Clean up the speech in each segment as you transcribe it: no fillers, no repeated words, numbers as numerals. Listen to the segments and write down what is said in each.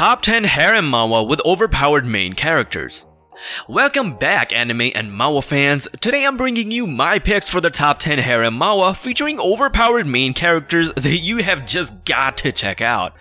Top 10 Harem Manhwa with Overpowered Main Characters. Welcome back, anime and manhwa fans. Today I'm bringing you my picks for the top 10 Harem Manhwa featuring overpowered main characters that you have just got to check out.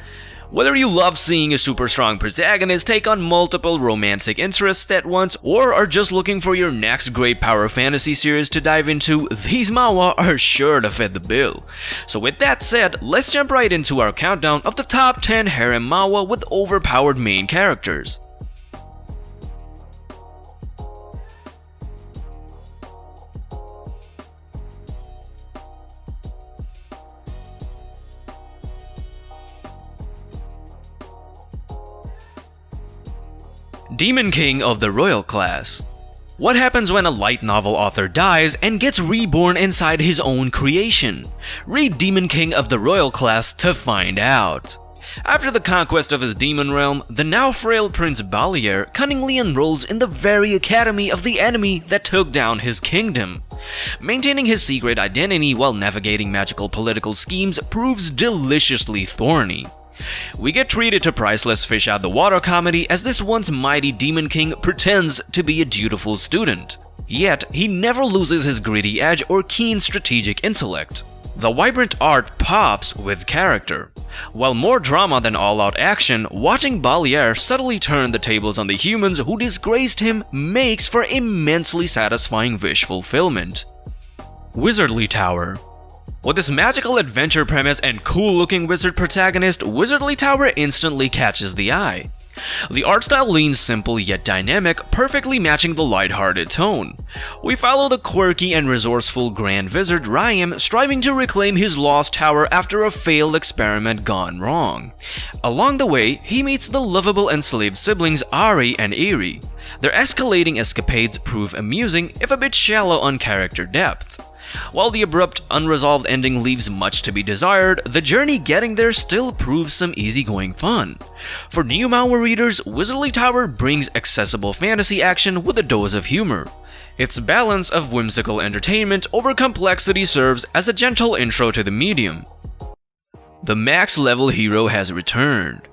Whether you love seeing a super strong protagonist take on multiple romantic interests at once, or are just looking for your next great power fantasy series to dive into, these manhwa are sure to fit the bill. So with that said, let's jump right into our countdown of the top 10 Harem Manhwa with overpowered main characters. Demon King of the Royal Class. What happens when a light novel author dies and gets reborn inside his own creation? Read Demon King of the Royal Class to find out. After the conquest of his demon realm, the now frail Prince Balier cunningly enrolls in the very academy of the enemy that took down his kingdom. Maintaining his secret identity while navigating magical political schemes proves deliciously thorny. We get treated to priceless fish out the water comedy as this once mighty Demon King pretends to be a dutiful student. Yet, he never loses his gritty edge or keen strategic intellect. The vibrant art pops with character. While more drama than all-out action, watching Balier subtly turn the tables on the humans who disgraced him makes for immensely satisfying wish fulfillment. Wizardly Tower. With this magical adventure premise and cool-looking wizard protagonist, Wizardly Tower instantly catches the eye. The art style leans simple yet dynamic, perfectly matching the lighthearted tone. We follow the quirky and resourceful Grand Wizard Ryan striving to reclaim his lost tower after a failed experiment gone wrong. Along the way, he meets the lovable enslaved siblings Ari and Eri. Their escalating escapades prove amusing, if a bit shallow on character depth. While the abrupt, unresolved ending leaves much to be desired, the journey getting there still proves some easygoing fun. For new manhwa readers, Wizardly Tower brings accessible fantasy action with a dose of humor. Its balance of whimsical entertainment over complexity serves as a gentle intro to the medium. The max level hero has returned.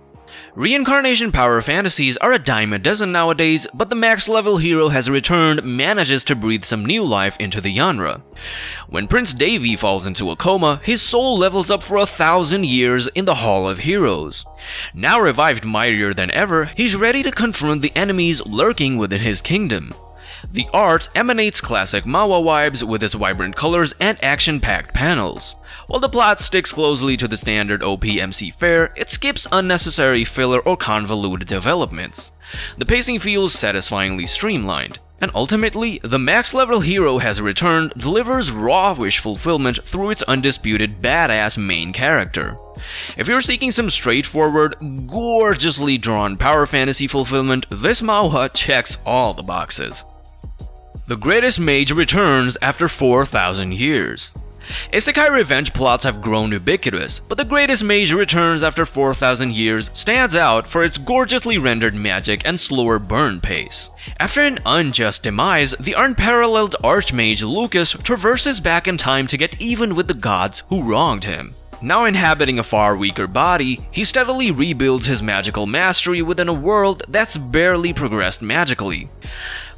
Reincarnation power fantasies are a dime a dozen nowadays, but the max level hero has returned manages to breathe some new life into the genre. When Prince Davy falls into a coma, his soul levels up for 1,000 years in the Hall of Heroes. Now revived mightier than ever, he's ready to confront the enemies lurking within his kingdom. The art emanates classic manhwa vibes with its vibrant colors and action-packed panels. While the plot sticks closely to the standard OP-MC fare, it skips unnecessary filler or convoluted developments. The pacing feels satisfyingly streamlined, and ultimately, the max-level hero has returned delivers raw wish fulfillment through its undisputed badass main character. If you're seeking some straightforward, gorgeously drawn power fantasy fulfillment, this manhwa checks all the boxes. The greatest mage returns after 4,000 years. Isekai revenge plots have grown ubiquitous, but the greatest mage returns after 4,000 years stands out for its gorgeously rendered magic and slower burn pace. After an unjust demise, the unparalleled archmage Lucas traverses back in time to get even with the gods who wronged him. Now inhabiting a far weaker body, he steadily rebuilds his magical mastery within a world that's barely progressed magically.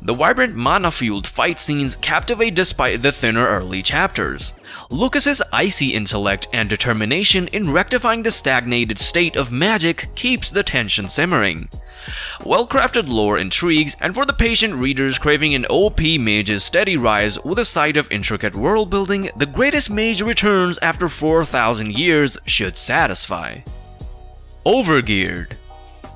The vibrant mana-fueled fight scenes captivate despite the thinner early chapters. Lucas's icy intellect and determination in rectifying the stagnated state of magic keeps the tension simmering. Well-crafted lore intrigues, and for the patient readers craving an OP mage's steady rise with a sight of intricate world building, the greatest mage returns after 4,000 years should satisfy. Overgeared.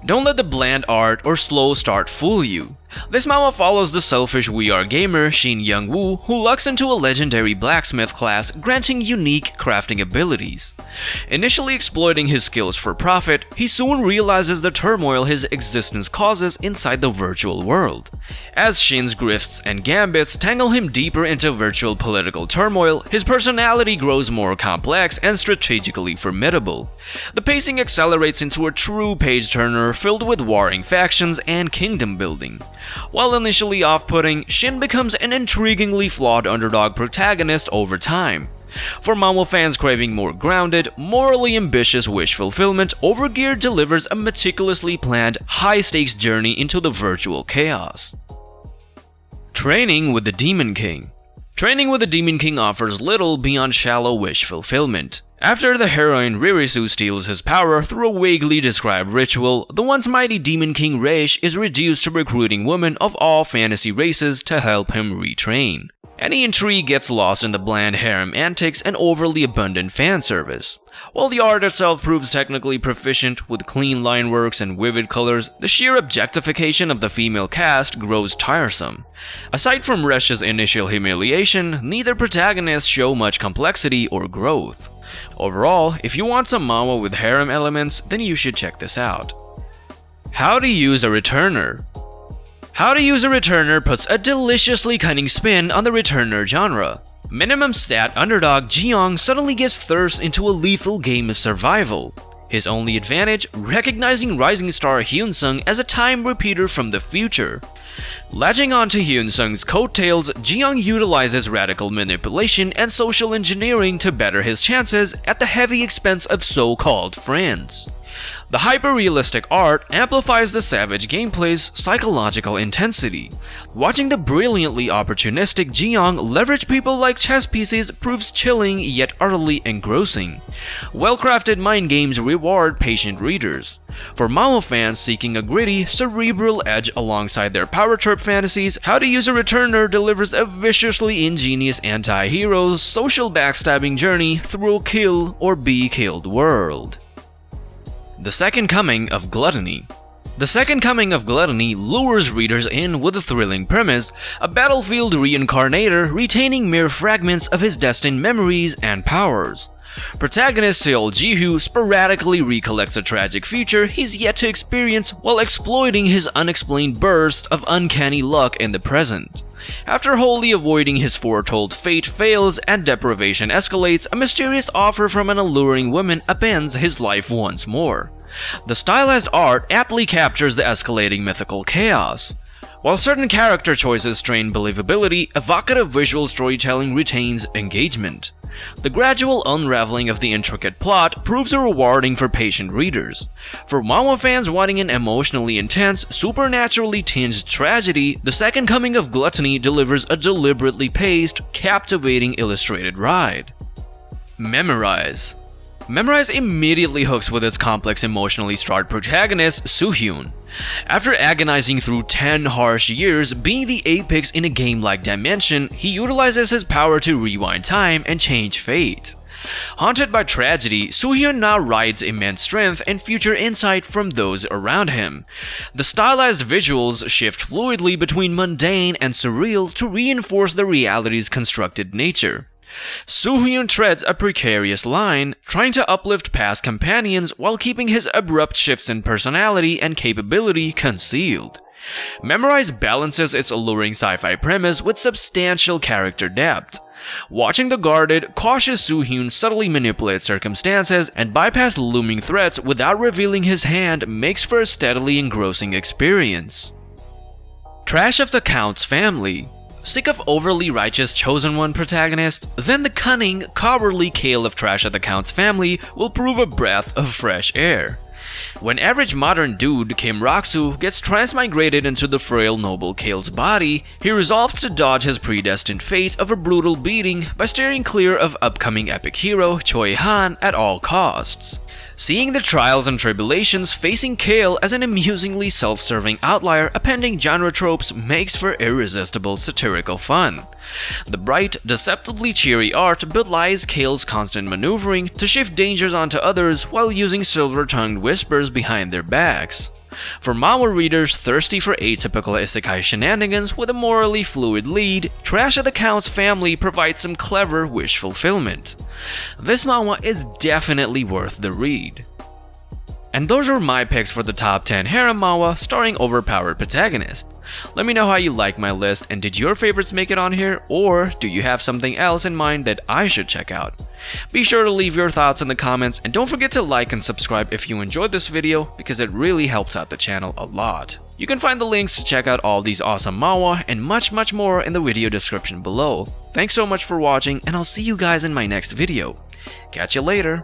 Don't let the bland art or slow start fool you. This manhwa follows the selfish VR gamer Shin Young-woo, who lucks into a legendary blacksmith class granting unique crafting abilities. Initially exploiting his skills for profit, he soon realizes the turmoil his existence causes inside the virtual world. As Shin's grifts and gambits tangle him deeper into virtual political turmoil, his personality grows more complex and strategically formidable. The pacing accelerates into a true page-turner filled with warring factions and kingdom building. While initially off-putting, Shin becomes an intriguingly flawed underdog protagonist over time. For manhwa fans craving more grounded, morally ambitious wish fulfillment, Overgeared delivers a meticulously planned, high-stakes journey into the virtual chaos. Training with the Demon King. Training with the Demon King offers little beyond shallow wish fulfillment. After the heroine Ririsu steals his power through a vaguely described ritual, the once mighty Demon King Reish is reduced to recruiting women of all fantasy races to help him retrain. Any intrigue gets lost in the bland harem antics and overly abundant fan service. While the art itself proves technically proficient, with clean line works and vivid colors, the sheer objectification of the female cast grows tiresome. Aside from Reish's initial humiliation, neither protagonist show much complexity or growth. Overall, if you want some manhwa with harem elements, then you should check this out. How to use a returner. How to Use a Returner puts a deliciously cunning spin on the returner genre. Minimum stat underdog Jeong suddenly gets thrust into a lethal game of survival. His only advantage, recognizing rising star Hyun-sung as a time repeater from the future. Latching on to Hyun-sung's coattails, Jeong utilizes radical manipulation and social engineering to better his chances at the heavy expense of so-called friends. The hyper-realistic art amplifies the savage gameplay's psychological intensity. Watching the brilliantly opportunistic Jeong leverage people like chess pieces proves chilling yet utterly engrossing. Well-crafted mind games reward patient readers. For manhwa fans seeking a gritty, cerebral edge alongside their power trip fantasies, How to Use a Returner delivers a viciously ingenious anti-hero's social backstabbing journey through a kill or be killed world. The Second Coming of Gluttony. The Second Coming of Gluttony lures readers in with a thrilling premise, a battlefield reincarnator retaining mere fragments of his destined memories and powers. Protagonist Seol Ji-hoo sporadically recollects a tragic future he's yet to experience while exploiting his unexplained burst of uncanny luck in the present. After wholly avoiding his foretold fate fails and deprivation escalates, a mysterious offer from an alluring woman upends his life once more. The stylized art aptly captures the escalating mythical chaos. While certain character choices strain believability, evocative visual storytelling retains engagement. The gradual unraveling of the intricate plot proves rewarding for patient readers. For manhwa fans wanting an emotionally intense, supernaturally tinged tragedy, The Second Coming of Gluttony delivers a deliberately paced, captivating illustrated ride. Memorize. Memorize immediately hooks with its complex, emotionally straught protagonist, Soo-hyun. After agonizing through 10 harsh years being the apex in a game-like dimension, he utilizes his power to rewind time and change fate. Haunted by tragedy, Soo-hyun now rides immense strength and future insight from those around him. The stylized visuals shift fluidly between mundane and surreal to reinforce the reality's constructed nature. Soo-hyun treads a precarious line, trying to uplift past companions while keeping his abrupt shifts in personality and capability concealed. Memorize balances its alluring sci-fi premise with substantial character depth. Watching the guarded, cautious Soo-hyun subtly manipulate circumstances and bypass looming threats without revealing his hand makes for a steadily engrossing experience. Trash of the Count's Family. Sick of overly righteous Chosen One protagonist? Then the cunning, cowardly Kale of Trash of the Count's Family will prove a breath of fresh air. When average modern dude Kim Raksu gets transmigrated into the frail noble Kale's body, he resolves to dodge his predestined fate of a brutal beating by steering clear of upcoming epic hero Choi Han at all costs. Seeing the trials and tribulations facing Kale as an amusingly self-serving outlier appending genre tropes makes for irresistible satirical fun. The bright, deceptively cheery art belies Kale's constant maneuvering to shift dangers onto others while using silver-tongued whispers behind their backs. For manhwa readers thirsty for atypical isekai shenanigans with a morally fluid lead, Trash of the Count's Family provides some clever wish fulfillment. This manhwa is definitely worth the read. And those are my picks for the top 10 harem manhwa starring overpowered protagonist. Let me know how you like my list, and did your favorites make it on here, or do you have something else in mind that I should check out? Be sure to leave your thoughts in the comments, and don't forget to like and subscribe if you enjoyed this video, because it really helps out the channel a lot. You can find the links to check out all these awesome manhwa and much more in the video description below. Thanks so much for watching, and I'll see you guys in my next video. Catch you later.